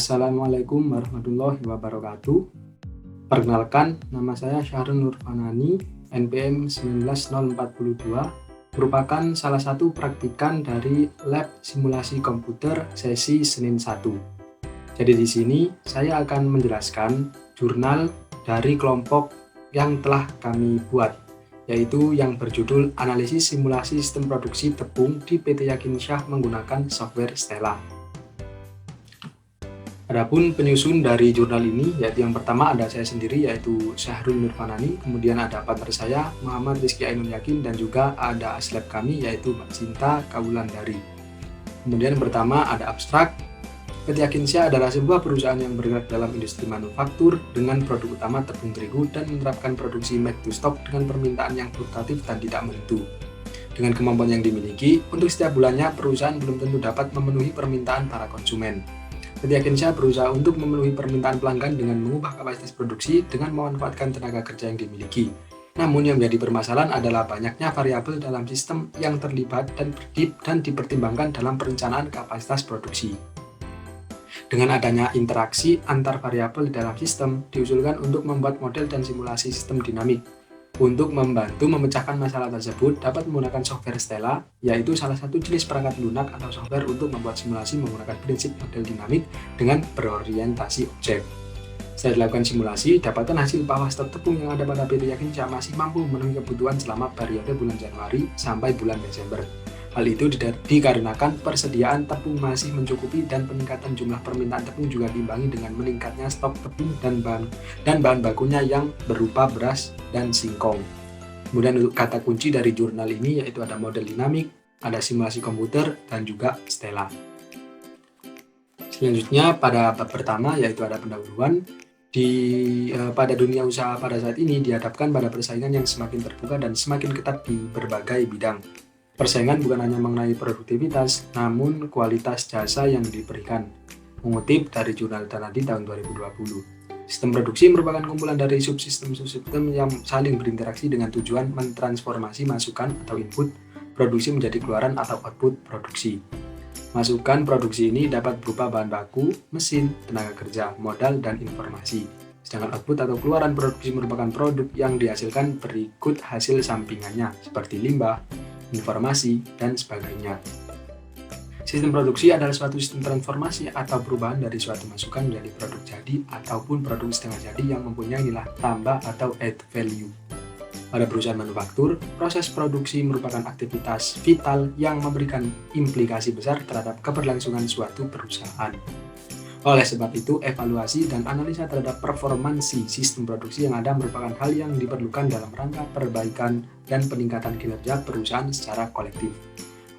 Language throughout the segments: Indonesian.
Assalamualaikum warahmatullahi wabarakatuh. Perkenalkan, nama saya Syahrul Nurfanani, NPM 19042, merupakan salah satu praktikan dari Lab Simulasi Komputer sesi Senin 1. Jadi di sini saya akan menjelaskan jurnal dari kelompok yang telah kami buat, yaitu yang berjudul Analisis Simulasi Sistem Produksi Tepung di PT Yakinsyah menggunakan software Stella. Adapun penyusun dari jurnal ini, yaitu yang pertama ada saya sendiri, yaitu Syahrul Nurfanani, kemudian ada partner saya, Muhammad Rizky Ainul Yakin, dan juga ada aslab kami, yaitu Mbak Cinta Kawulandari. Kemudian pertama ada abstrak. PT Yakinsyah adalah sebuah perusahaan yang bergerak dalam industri manufaktur dengan produk utama tepung terigu dan menerapkan produksi make to stock dengan permintaan yang fluktuatif dan tidak menentu. Dengan kemampuan yang dimiliki, untuk setiap bulannya perusahaan belum tentu dapat memenuhi permintaan para konsumen. PT Yakinsyah berusaha untuk memenuhi permintaan pelanggan dengan mengubah kapasitas produksi dengan memanfaatkan tenaga kerja yang dimiliki. Namun yang menjadi permasalahan adalah banyaknya variabel dalam sistem yang terlibat dan dipertimbangkan dalam perencanaan kapasitas produksi. Dengan adanya interaksi antar variabel dalam sistem, diusulkan untuk membuat model dan simulasi sistem dinamik. Untuk membantu memecahkan masalah tersebut, dapat menggunakan software Stella, yaitu salah satu jenis perangkat lunak atau software untuk membuat simulasi menggunakan prinsip model dinamik dengan berorientasi objek. Setelah dilakukan simulasi, dapatkan hasil bahwa stok tepung yang ada pada PT Yakinsyah masih mampu memenuhi kebutuhan selama periode bulan Januari sampai bulan Desember. Hal itu dikarenakan persediaan tepung masih mencukupi dan peningkatan jumlah permintaan tepung juga diimbangi dengan meningkatnya stok tepung dan bahan bakunya yang berupa beras dan singkong. Kemudian untuk kata kunci dari jurnal ini yaitu ada model dinamik, ada simulasi komputer, dan juga Stella. Selanjutnya pada bab pertama yaitu ada pendahuluan. Pada dunia usaha pada saat ini dihadapkan pada persaingan yang semakin terbuka dan semakin ketat di berbagai bidang. Persaingan bukan hanya mengenai produktivitas, namun kualitas jasa yang diberikan. Mengutip dari jurnal Tanadi tahun 2020. Sistem produksi merupakan kumpulan dari subsistem-subsistem yang saling berinteraksi dengan tujuan mentransformasi masukan atau input produksi menjadi keluaran atau output produksi. Masukan produksi ini dapat berupa bahan baku, mesin, tenaga kerja, modal, dan informasi. Sedangkan output atau keluaran produksi merupakan produk yang dihasilkan berikut hasil sampingannya, seperti limbah, informasi, dan sebagainya. Sistem produksi adalah suatu sistem transformasi atau perubahan dari suatu masukan menjadi produk jadi ataupun produk setengah jadi yang mempunyai nilai tambah atau add value. Pada perusahaan manufaktur, proses produksi merupakan aktivitas vital yang memberikan implikasi besar terhadap keberlangsungan suatu perusahaan. Oleh sebab itu, evaluasi dan analisa terhadap performansi sistem produksi yang ada merupakan hal yang diperlukan dalam rangka perbaikan dan peningkatan kinerja perusahaan secara kolektif.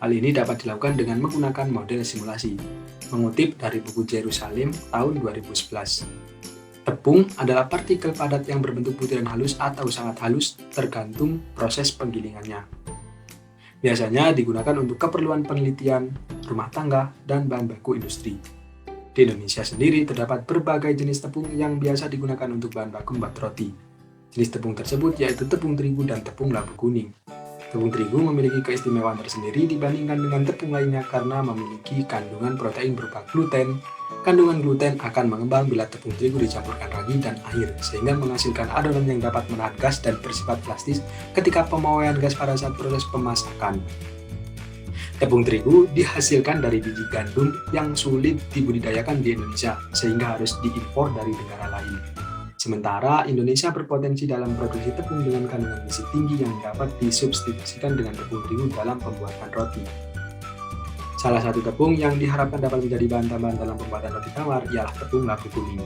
Hal ini dapat dilakukan dengan menggunakan model simulasi. Mengutip dari buku Jerusalem tahun 2011. Tepung adalah partikel padat yang berbentuk butiran halus atau sangat halus tergantung proses penggilingannya. Biasanya digunakan untuk keperluan penelitian, rumah tangga, dan bahan baku industri. Di Indonesia sendiri terdapat berbagai jenis tepung yang biasa digunakan untuk bahan baku membuat roti. Jenis tepung tersebut yaitu tepung terigu dan tepung labu kuning. Tepung terigu memiliki keistimewaan tersendiri dibandingkan dengan tepung lainnya karena memiliki kandungan protein berupa gluten. Kandungan gluten akan mengembang bila tepung terigu dicampurkan ragi dan air, sehingga menghasilkan adonan yang dapat menahan gas dan bersifat plastis ketika pemauan gas pada saat proses pemasakan. Tepung terigu dihasilkan dari biji gandum yang sulit dibudidayakan di Indonesia, sehingga harus diimpor dari negara lain. Sementara Indonesia berpotensi dalam produksi tepung dengan kandungan gizi tinggi yang dapat disubstitusikan dengan tepung terigu dalam pembuatan roti. Salah satu tepung yang diharapkan dapat menjadi bahan tambahan dalam pembuatan roti tawar ialah tepung labu kuning.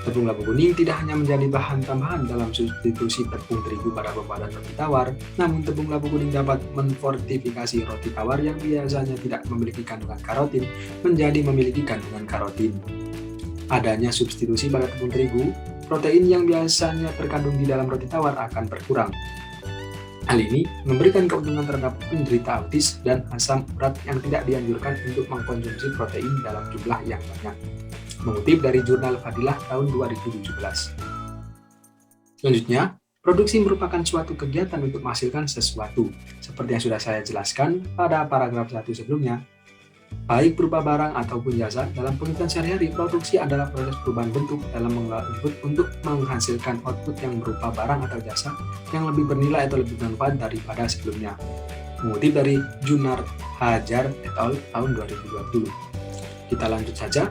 Tepung labu kuning tidak hanya menjadi bahan tambahan dalam substitusi tepung terigu pada pembuatan roti tawar, namun tepung labu kuning dapat menfortifikasi roti tawar yang biasanya tidak memiliki kandungan karotin menjadi memiliki kandungan karotin. Adanya substitusi pada tepung terigu, protein yang biasanya terkandung di dalam roti tawar akan berkurang. Hal ini memberikan keuntungan terhadap penderita autis dan asam urat yang tidak dianjurkan untuk mengkonsumsi protein dalam jumlah yang banyak. Mengutip dari jurnal Fadilah tahun 2017. Selanjutnya, produksi merupakan suatu kegiatan untuk menghasilkan sesuatu. Seperti yang sudah saya jelaskan pada paragraf 1 sebelumnya, baik berupa barang ataupun jasa. Dalam penghitungan sehari-hari, produksi adalah proses perubahan bentuk dalam mengolah input untuk menghasilkan output yang berupa barang atau jasa yang lebih bernilai atau lebih bermanfaat daripada sebelumnya. Mengutip dari Junar Hajar et al. Tahun 2020. Kita lanjut saja.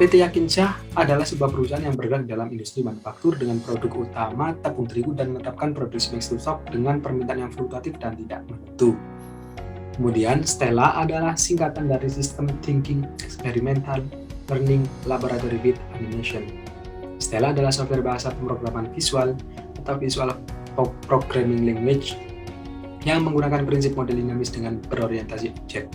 PT Yakinsyah adalah sebuah perusahaan yang bergerak dalam industri manufaktur dengan produk utama tepung terigu dan menetapkan produksi mix to stock dengan permintaan yang fluktuatif dan tidak menentu. Kemudian Stella adalah singkatan dari System Thinking Experimental Learning Laboratory with Animation. Stella adalah software bahasa pemrograman visual atau Visual Programming Language yang menggunakan prinsip model dinamis dengan berorientasi objek.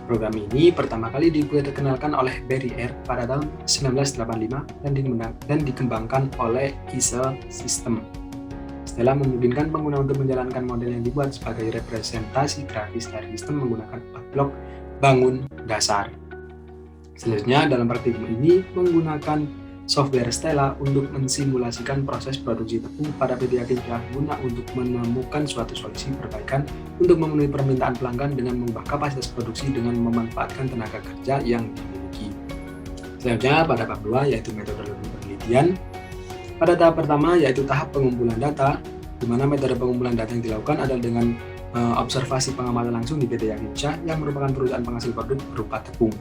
Program ini pertama kali diperkenalkan oleh Barry Eyre pada tahun 1985 dan dikembangkan oleh ISE System. Stella memungkinkan pengguna untuk menjalankan model yang dibuat sebagai representasi grafis dari sistem menggunakan 4 blok bangun dasar. Selanjutnya, dalam praktik ini menggunakan software Stella untuk mensimulasikan proses produksi tepung pada PT Yakinsyah guna untuk menemukan suatu solusi perbaikan untuk memenuhi permintaan pelanggan dengan mengubah kapasitas produksi dengan memanfaatkan tenaga kerja yang dimiliki. Selanjutnya pada bab 2 yaitu metodologi penelitian. Pada tahap pertama yaitu tahap pengumpulan data, di mana metode pengumpulan data yang dilakukan adalah dengan observasi pengamatan langsung di PT Yakinsyah yang merupakan perusahaan penghasil produk berupa tepung.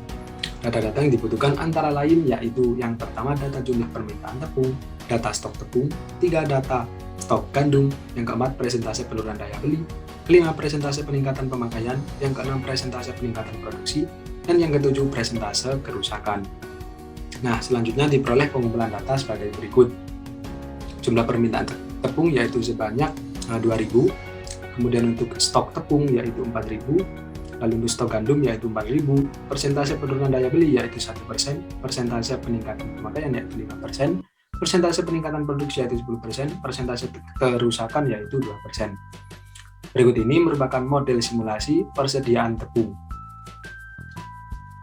Data-data yang dibutuhkan antara lain yaitu yang pertama data jumlah permintaan tepung, data stok tepung, 3 data stok gandum, yang keempat presentase penurunan daya beli, kelima presentase peningkatan pemakaian, yang keenam presentase peningkatan produksi, dan yang ketujuh presentase kerusakan. Nah, selanjutnya diperoleh pengumpulan data sebagai berikut. Jumlah permintaan tepung yaitu sebanyak 2.000, kemudian untuk stok tepung yaitu 4.000, lalu untuk stok gandum yaitu 4.000, persentase penurunan daya beli yaitu 1%, persentase peningkatan pemakaian yaitu 5%, persentase peningkatan produksi yaitu 10%, persentase kerusakan yaitu 2%. Berikut ini merupakan model simulasi persediaan tepung.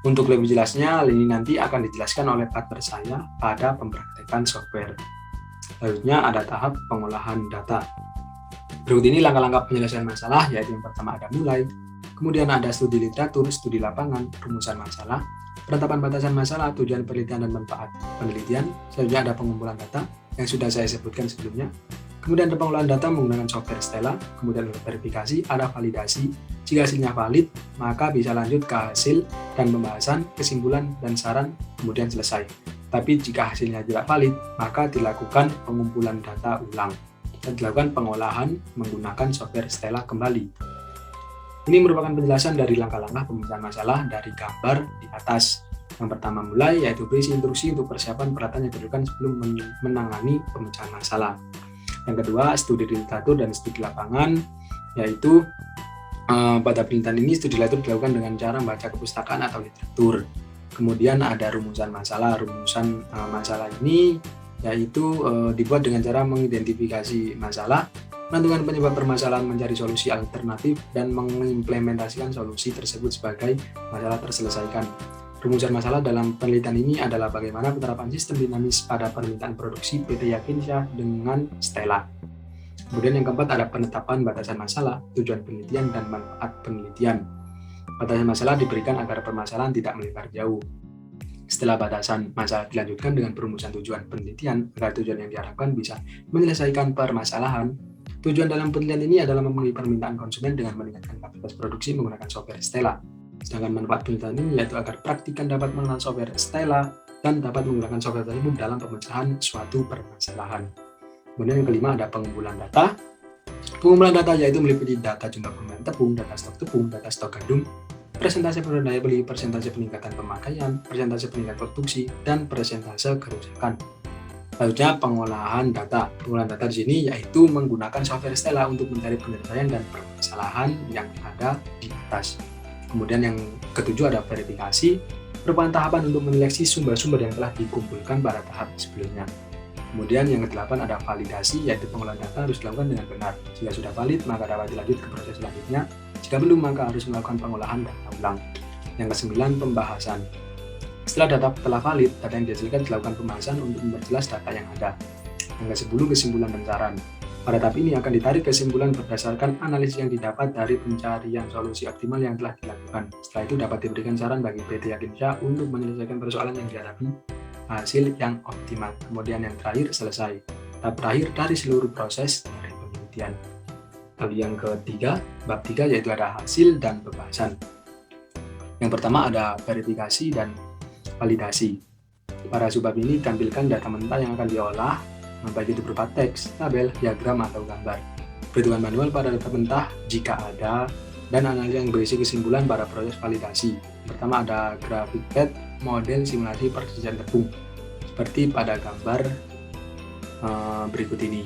Untuk lebih jelasnya, hal ini nanti akan dijelaskan oleh partner saya pada pempraktekan software. Selanjutnya ada tahap pengolahan data. Berikut ini langkah-langkah penyelesaian masalah, yaitu yang pertama ada mulai, kemudian ada studi literatur, studi lapangan, rumusan masalah, penetapan batasan masalah, tujuan penelitian dan manfaat penelitian. Selanjutnya ada pengumpulan data yang sudah saya sebutkan sebelumnya. Kemudian ada pengolahan data menggunakan software Stella, kemudian ada verifikasi, ada validasi. Jika hasilnya valid, maka bisa lanjut ke hasil dan pembahasan, kesimpulan dan saran, kemudian selesai. Tapi jika hasilnya tidak valid, maka dilakukan pengumpulan data ulang dan dilakukan pengolahan menggunakan software Stella kembali. Ini merupakan penjelasan dari langkah-langkah pemecahan masalah dari gambar di atas. Yang pertama mulai, yaitu berisi instruksi untuk persiapan peralatan yang diperlukan sebelum menangani pemecahan masalah. Yang kedua, studi literatur dan studi lapangan, yaitu pada penelitian ini studi literatur dilakukan dengan cara membaca kepustakaan atau literatur. Kemudian ada rumusan masalah. Rumusan masalah ini yaitu dibuat dengan cara mengidentifikasi masalah, menentukan penyebab permasalahan, mencari solusi alternatif, dan mengimplementasikan solusi tersebut sebagai masalah terselesaikan. Rumusan masalah dalam penelitian ini adalah bagaimana penerapan sistem dinamis pada permintaan produksi PT Yakinsyah dengan Stella. Kemudian yang keempat ada penetapan batasan masalah, tujuan penelitian, dan manfaat penelitian. Batasan masalah diberikan agar permasalahan tidak melebar jauh. Setelah batasan masalah dilanjutkan dengan perumusan tujuan penelitian agar tujuan yang diharapkan bisa menyelesaikan permasalahan. Tujuan dalam penelitian ini adalah memenuhi permintaan konsumen dengan meningkatkan kapasitas produksi menggunakan software Stella. Sedangkan manfaat penelitian ini yaitu agar praktikan dapat mengenal software Stella dan dapat menggunakan software tersebut dalam pemecahan suatu permasalahan. Kemudian yang kelima ada pengumpulan data. Pengumpulan data yaitu meliputi data jumlah permintaan tepung, data stok gandum, persentase penurunan daya beli, persentase peningkatan pemakaian, persentase peningkatan produksi, dan persentase kerusakan. Selanjutnya pengolahan data. Pengolahan data di sini yaitu menggunakan software Stella untuk mencari penyelesaian dan permasalahan yang ada di atas. Kemudian yang ketujuh ada verifikasi, merupakan tahapan untuk menyeleksi sumber-sumber yang telah dikumpulkan pada tahap sebelumnya. Kemudian yang kedelapan ada validasi, yaitu pengolahan data harus dilakukan dengan benar. Jika sudah valid, maka dapat dilanjut ke proses selanjutnya. Jika belum, maka harus melakukan pengolahan data ulang. Yang kesembilan, pembahasan. Setelah data telah valid, data yang dihasilkan dilakukan pembahasan untuk memperjelas data yang ada. Yang ke-10, kesimpulan dan saran. Pada tahap ini akan ditarik kesimpulan berdasarkan analisis yang didapat dari pencarian solusi optimal yang telah dilakukan. Setelah itu dapat diberikan saran bagi PT Yakinsyah untuk menyelesaikan persoalan yang dihadapi, hasil yang optimal. Kemudian yang terakhir, selesai. Tahap terakhir dari seluruh proses dari penelitian. Lalu yang ketiga, bab 3, yaitu ada hasil dan pembahasan. Yang pertama ada verifikasi dan validasi. Pada subbab ini tampilkan data mentah yang akan diolah, baik itu berupa teks, tabel, diagram, atau gambar. Perhitungan manual pada data mentah jika ada, dan analisa yang berisi kesimpulan pada proses validasi. Pertama ada grafik pad, model simulasi persediaan tepung, seperti pada gambar berikut ini.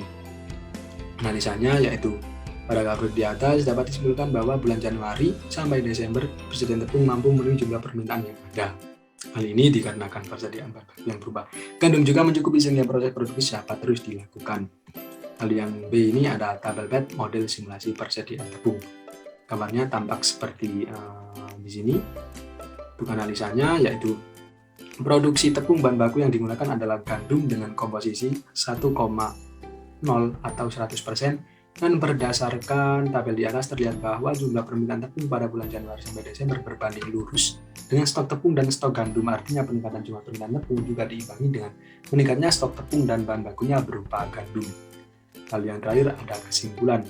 Analisanya yaitu pada grafik di atas dapat disimpulkan bahwa bulan Januari sampai Desember persediaan tepung mampu memenuhi jumlah permintaan yang ada. Hal ini dikarenakan persediaan bahan baku yang berubah. Gandum juga mencukupi sehingga proses produksi dapat terus dilakukan. Lalu yang B ini ada tabel pad model simulasi persediaan tepung. Gambarnya tampak seperti di sini. Untuk analisanya yaitu produksi tepung bahan baku yang digunakan adalah gandum dengan komposisi 1,0 atau 100%. Dan berdasarkan tabel di atas terlihat bahwa jumlah permintaan tepung pada bulan Januari sampai Desember berbanding lurus dengan stok tepung dan stok gandum. Artinya peningkatan jumlah permintaan tepung juga diimbangi dengan meningkatnya stok tepung dan bahan bakunya berupa gandum. Lalu yang terakhir ada kesimpulan.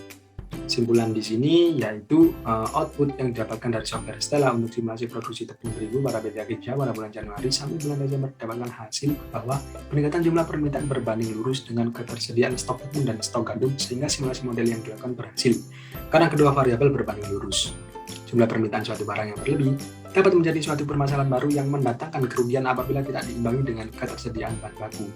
Kesimpulan di sini yaitu output yang didapatkan dari software Stella untuk simulasi produksi tepung terigu para PT Yakinsyah pada bulan Januari sampai bulan Desember dapatkan hasil bahwa peningkatan jumlah permintaan berbanding lurus dengan ketersediaan stok tepung dan stok gandum, sehingga simulasi model yang dilakukan berhasil karena kedua variabel berbanding lurus. Jumlah permintaan suatu barang yang berlebih dapat menjadi suatu permasalahan baru yang mendatangkan kerugian apabila tidak diimbangi dengan ketersediaan bahan baku.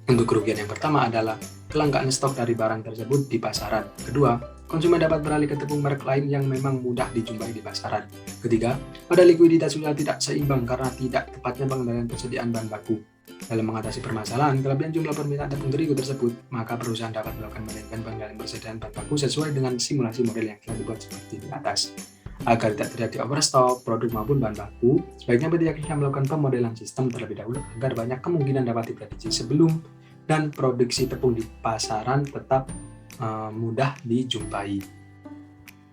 Untuk kerugian yang pertama adalah kelangkaan stok dari barang tersebut di pasaran. Kedua, konsumen dapat beralih ke tepung merek lain yang memang mudah dijumpai di pasaran. Ketiga, pada likuiditas sudah tidak seimbang karena tidak tepatnya pengendalian persediaan bahan baku. Dalam mengatasi permasalahan kelebihan jumlah permintaan tepung terigu tersebut, maka perusahaan dapat melakukan manajemen pengendalian persediaan bahan baku sesuai dengan simulasi model yang telah dibuat seperti di atas. Agar tidak terjadi overstock produk maupun bahan baku, sebaiknya PT Yakinsyah melakukan pemodelan sistem terlebih dahulu agar banyak kemungkinan dapat diprediksi sebelum dan produksi tepung di pasaran tetap mudah dijumpai.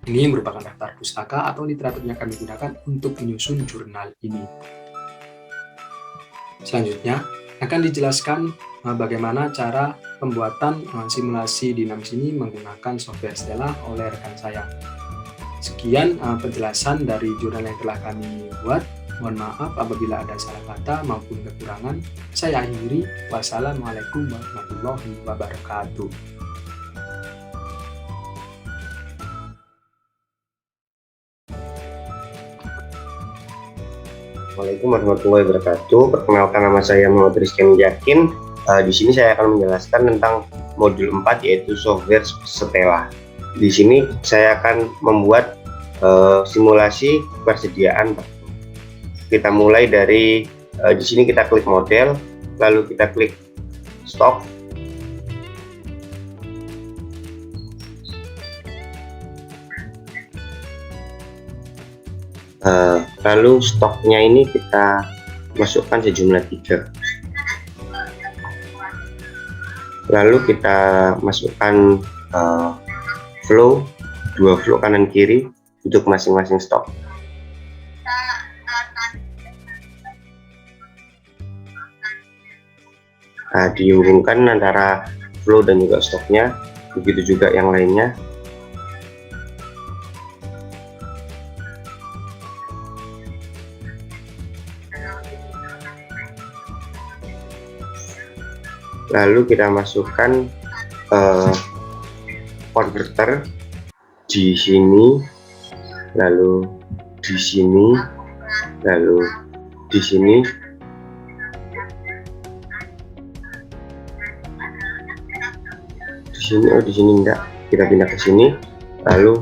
Ini merupakan daftar pustaka atau literatur yang kami gunakan untuk menyusun jurnal ini. Selanjutnya akan dijelaskan bagaimana cara pembuatan simulasi dinamis ini menggunakan software Stella oleh rekan saya. Sekian penjelasan dari jurnal yang telah kami buat. Mohon maaf apabila ada salah kata maupun kekurangan. Saya akhiri. Wassalamualaikum warahmatullahi wabarakatuh. Assalamualaikum warahmatullahi wabarakatuh. Perkenalkan, nama saya Muhammad Rizky Yakin. Di sini saya akan menjelaskan tentang modul 4 yaitu software Stella. Di sini saya akan membuat simulasi persediaan. Kita mulai dari di sini kita klik model, lalu kita klik stok. Lalu stoknya ini kita masukkan sejumlah 3. Lalu kita masukkan flow, 2 flow kanan kiri untuk masing-masing stok. Dihubungkan antara flow dan juga stoknya, begitu juga yang lainnya. Lalu kita masukkan converter di sini, lalu di sini, lalu di sini. Di sini enggak, kita pindah ke sini, lalu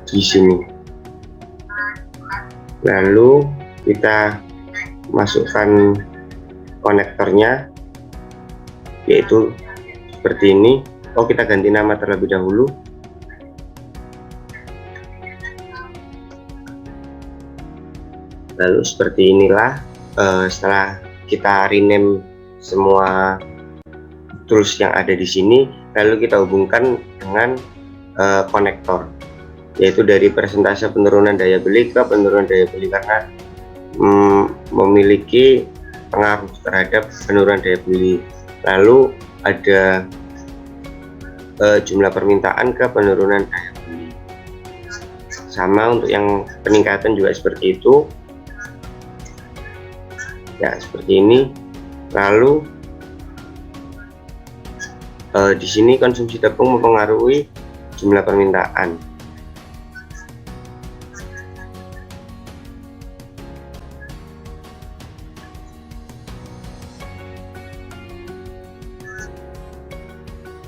di sini, lalu kita masukkan konektornya yaitu seperti ini. Kita ganti nama terlebih dahulu. Lalu seperti inilah setelah kita rename semua tools yang ada di sini, lalu kita hubungkan dengan konektor, yaitu dari persentase penurunan daya beli ke penurunan daya beli, karena memiliki pengaruh terhadap penurunan daya beli. Lalu ada jumlah permintaan ke penurunan daya beli. Sama untuk yang peningkatan juga seperti itu. Ya, seperti ini. Lalu di sini konsumsi tepung mempengaruhi jumlah permintaan.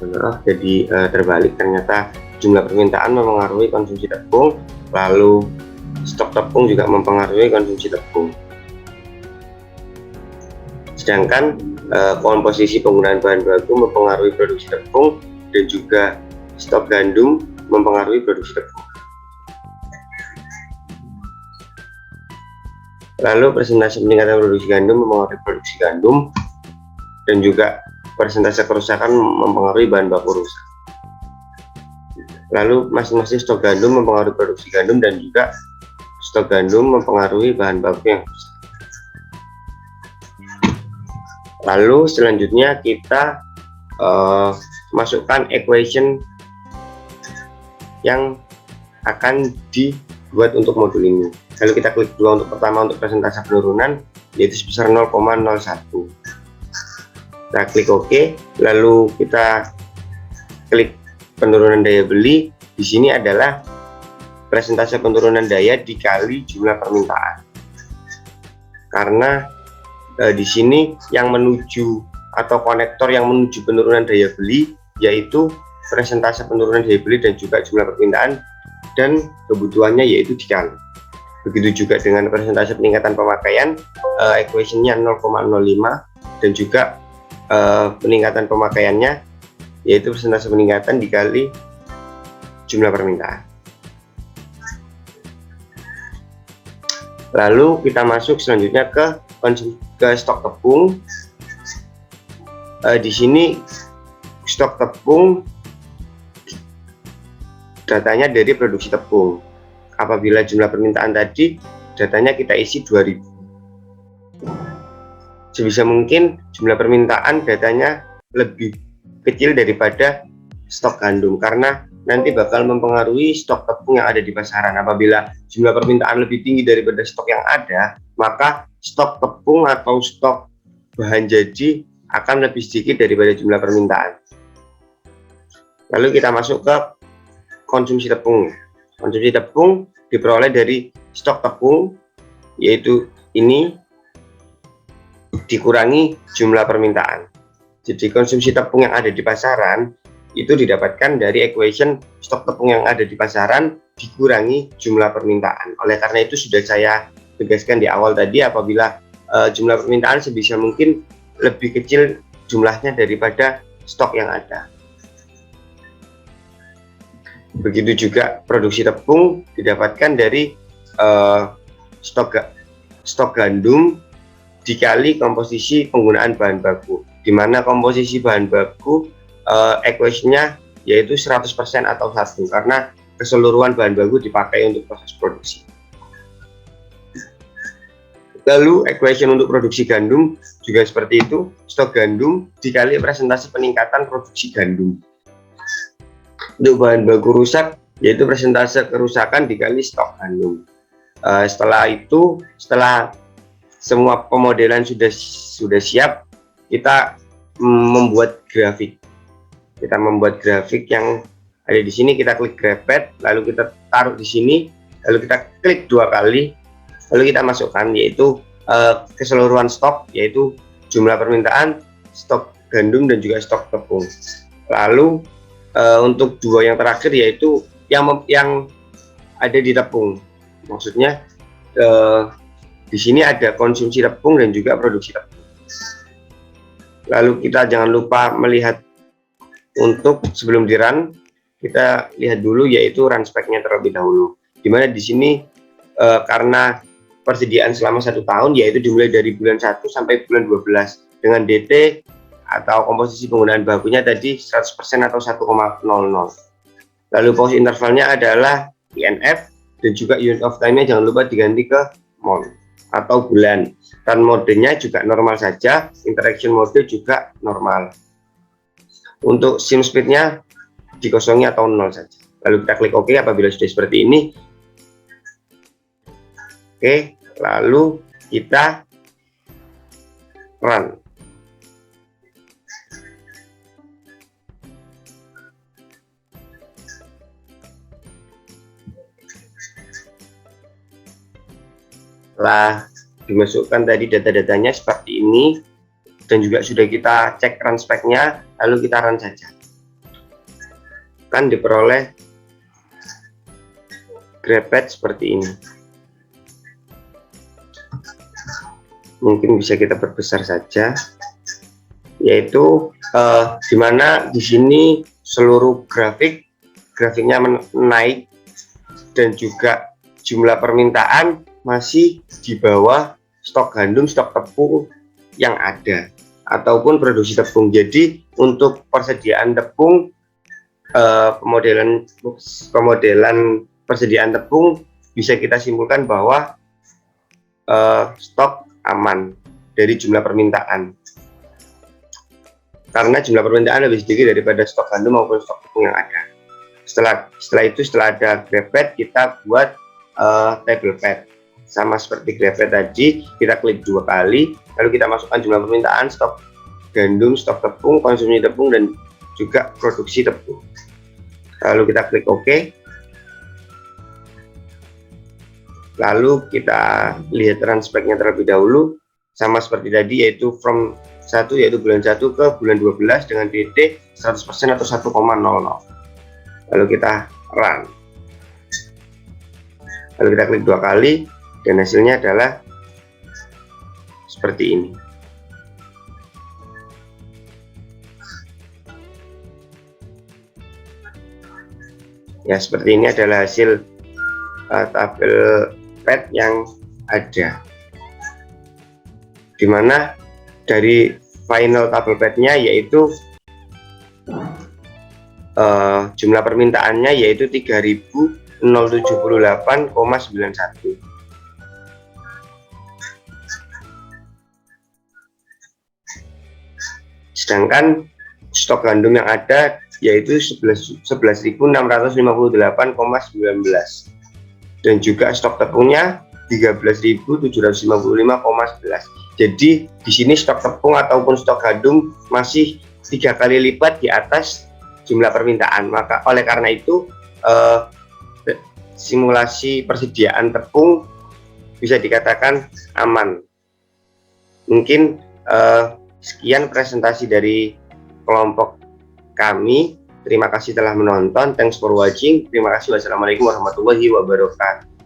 Maaf, jadi terbalik, ternyata jumlah permintaan mempengaruhi konsumsi tepung, lalu stok tepung juga mempengaruhi konsumsi tepung. Sedangkan komposisi penggunaan bahan baku mempengaruhi produksi tepung, dan juga stok gandum mempengaruhi produksi tepung. Lalu persentase peningkatan produksi gandum mempengaruhi produksi gandum, dan juga persentase kerusakan mempengaruhi bahan baku rusak. Lalu masing-masing stok gandum mempengaruhi produksi gandum, dan juga stok gandum mempengaruhi bahan baku yang rusak. Lalu selanjutnya kita masukkan equation yang akan dibuat untuk modul ini. Lalu kita klik dua untuk pertama, untuk persentase penurunan, yaitu sebesar 0,01. Kita klik OK, lalu kita klik penurunan daya beli. Di sini adalah persentase penurunan daya dikali jumlah permintaan. Karena di sini yang menuju atau konektor yang menuju penurunan daya beli, yaitu persentase penurunan daya beli dan juga jumlah permintaan, dan kebutuhannya yaitu dikali. Begitu juga dengan persentase peningkatan pemakaian, equationnya 0,05, dan juga peningkatan pemakaiannya yaitu persentase peningkatan dikali jumlah permintaan. Lalu kita masuk selanjutnya ke stok tepung. Di sini stok tepung datanya dari produksi tepung. Apabila jumlah permintaan tadi, datanya kita isi 2000. Sebisa mungkin jumlah permintaan datanya lebih kecil daripada stok gandum, karena nanti bakal mempengaruhi stok tepung yang ada di pasaran. Apabila jumlah permintaan lebih tinggi daripada stok yang ada, maka stok tepung atau stok bahan jadi akan lebih sedikit daripada jumlah permintaan. Lalu kita masuk ke konsumsi tepung. Konsumsi tepung diperoleh dari stok tepung, yaitu ini, dikurangi jumlah permintaan. Jadi konsumsi tepung yang ada di pasaran itu didapatkan dari equation stok tepung yang ada di pasaran dikurangi jumlah permintaan. Oleh karena itu sudah saya tegaskan di awal tadi, apabila jumlah permintaan sebisa mungkin lebih kecil jumlahnya daripada stok yang ada. Begitu juga produksi tepung didapatkan dari stok gandum dikali komposisi penggunaan bahan baku, di mana komposisi bahan baku equationnya yaitu 100% atau 1, karena keseluruhan bahan baku dipakai untuk proses produksi. Lalu equation untuk produksi gandum juga seperti itu, stok gandum dikali persentase peningkatan produksi gandum. Untuk bahan baku rusak, yaitu persentase kerusakan dikali stok gandum. Setelah itu, setelah semua pemodelan sudah siap, kita membuat grafik. Kita membuat grafik yang ada di sini. Kita klik graph, lalu kita taruh di sini, lalu kita klik 2 kali, lalu kita masukkan yaitu keseluruhan stok, yaitu jumlah permintaan, stok gandum, dan juga stok tepung. Lalu untuk 2 yang terakhir, yaitu yang ada di tepung. Maksudnya di sini ada konsumsi tepung dan juga produksi tepung. Lalu kita jangan lupa melihat untuk sebelum di run, kita lihat dulu yaitu run spec-nya terlebih dahulu. Dimana di sini karena persediaan selama 1 tahun, yaitu dimulai dari bulan 1 sampai bulan 12 dengan DT atau komposisi penggunaan bakunya tadi 100% atau 1,00. Lalu pause intervalnya adalah INF, dan juga unit of time-nya jangan lupa diganti ke mol atau bulan. Run modenya juga normal saja, interaction mode juga normal. Untuk sim speed-nya dikosongi atau 0 saja. Lalu kita klik OK apabila sudah seperti ini. Oke, lalu kita run. Setelah dimasukkan tadi data-datanya seperti ini, dan juga sudah kita cek run spec-nya, lalu kita run saja. Kan diperoleh grepet seperti ini. Mungkin bisa kita perbesar saja, yaitu dimana di sini seluruh grafiknya naik, dan juga jumlah permintaan masih di bawah stok gandum, stok tepung yang ada, ataupun produksi tepung. Jadi untuk persediaan tepung, pemodelan persediaan tepung bisa kita simpulkan bahwa stok aman dari jumlah permintaan, karena jumlah permintaan lebih sedikit daripada stok gandum maupun stok tepung yang ada. Setelah ada grepet, kita buat table pad. Sama seperti grepet tadi, kita klik 2 kali, lalu kita masukkan jumlah permintaan, stok gandum, stok tepung, konsumsi tepung, dan juga produksi tepung. Lalu kita klik OK. Lalu kita lihat run spec-nya terlebih dahulu, sama seperti tadi, yaitu from 1, yaitu bulan 1 ke bulan 12 dengan DT 100% atau 1,00. Lalu kita run. Lalu kita klik 2 kali, dan hasilnya adalah seperti ini. Ya, seperti ini adalah hasil tabel pad yang ada, dimana dari final tabel padnya yaitu jumlah permintaannya yaitu 3078,91. Sedangkan stok gandum yang ada yaitu 11.658,19, dan juga stok tepungnya 13.755,11. Jadi di sini stok tepung ataupun stok gandum masih 3 kali lipat di atas jumlah permintaan. Maka oleh karena itu simulasi persediaan tepung bisa dikatakan aman. Mungkin sekian presentasi dari kelompok kami. Terima kasih telah menonton. Thanks for watching. Terima kasih. Wassalamualaikum warahmatullahi wabarakatuh.